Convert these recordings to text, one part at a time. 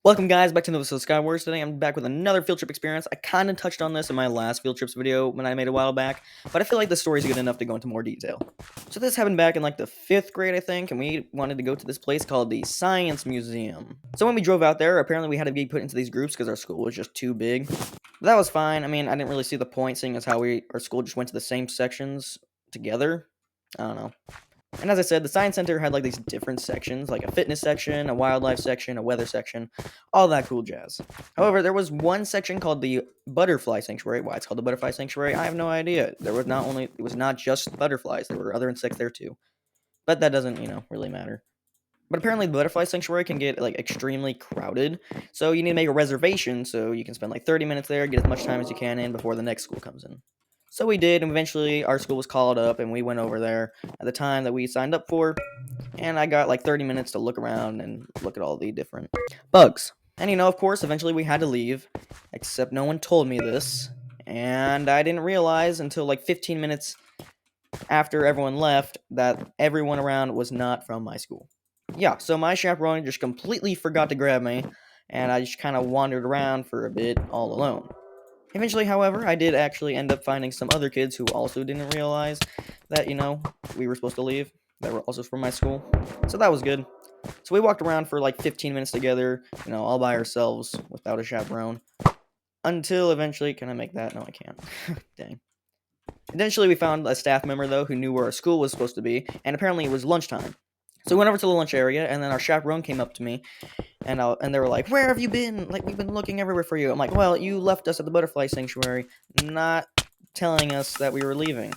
Welcome guys back to another episode of Skywars. Today I'm back with another field trip experience. I kind of touched on this in my last field trips video when I made a while back, but I feel like the story's good enough to go into more detail. So this happened back in like the 5th grade, I think, and we wanted to go to this place called the Science Museum. So when we drove out there, apparently we had to be put into these groups because our school was just too big. But that was fine. I mean, I didn't really see the point, seeing as how our school just went to the same sections together. I don't know. And as I said, the Science Center had like these different sections, like a fitness section, a wildlife section, a weather section, all that cool jazz. However, there was one section called the Butterfly Sanctuary. Why it's called the Butterfly Sanctuary, I have no idea. It was not just butterflies, there were other insects there too. But that doesn't, really matter. But apparently the Butterfly Sanctuary can get like extremely crowded, so you need to make a reservation so you can spend like 30 minutes there, get as much time as you can in before the next school comes in. So we did, and eventually our school was called up, and we went over there at the time that we signed up for, and I got like 30 minutes to look around and look at all the different bugs. And of course, eventually we had to leave, except no one told me this, and I didn't realize until like 15 minutes after everyone left that everyone around was not from my school. Yeah, so my chaperone just completely forgot to grab me, and I just kind of wandered around for a bit all alone. Eventually, however, I did actually end up finding some other kids who also didn't realize that, we were supposed to leave, that were also from my school. So that was good. So we walked around for like 15 minutes together, all by ourselves without a chaperone. Until eventually, can I make that? No, I can't. Dang. Eventually, we found a staff member, though, who knew where our school was supposed to be, and apparently it was lunchtime. So we went over to the lunch area, and then our chaperone came up to me, and they were like, "Where have you been? Like, we've been looking everywhere for you." I'm like, "Well, you left us at the Butterfly Sanctuary, not telling us that we were leaving."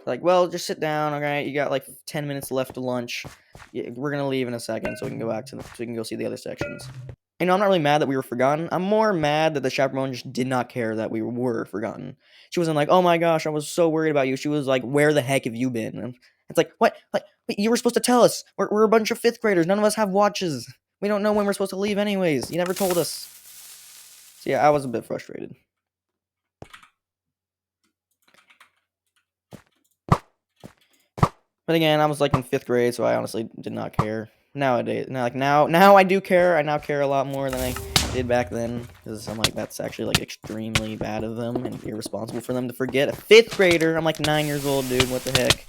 Like, "Well, just sit down, okay? You got like 10 minutes left to lunch. Yeah, we're gonna leave in a second, so we can go back so we can go see the other sections." I'm not really mad that we were forgotten. I'm more mad that the chaperone just did not care that we were forgotten. She wasn't like, "Oh my gosh, I was so worried about you." She was like, "Where the heck have you been?" And it's like, what? Like, you were supposed to tell us. We're a bunch of 5th graders. None of us have watches. We don't know when we're supposed to leave anyways. You never told us. So yeah, I was a bit frustrated. But again, I was like in 5th grade, so I honestly did not care. Nowadays, now I do care. I now care a lot more than I did back then, because I'm like, that's actually like extremely bad of them and irresponsible for them to forget a 5th grader. I'm like 9 years old, dude. What the heck?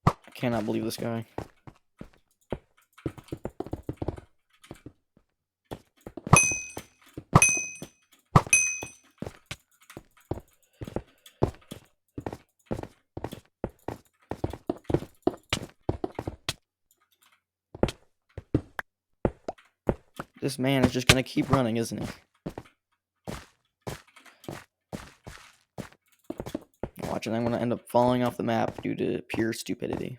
I cannot believe this guy. This man is just gonna keep running, isn't he? Watch it, I'm gonna end up falling off the map due to pure stupidity.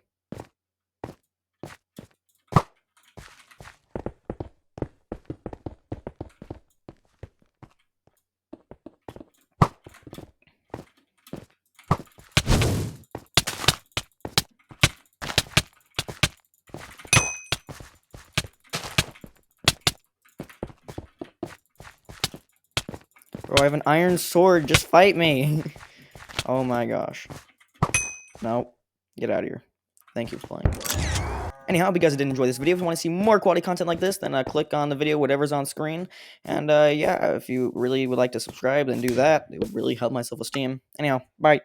Bro, I have an iron sword. Just fight me. Oh my gosh. No. Get out of here. Thank you for playing. Anyhow, I hope you guys did enjoy this video. If you want to see more quality content like this, then click on the video, whatever's on screen. And yeah, if you really would like to subscribe, then do that. It would really help my self-esteem. Anyhow, bye.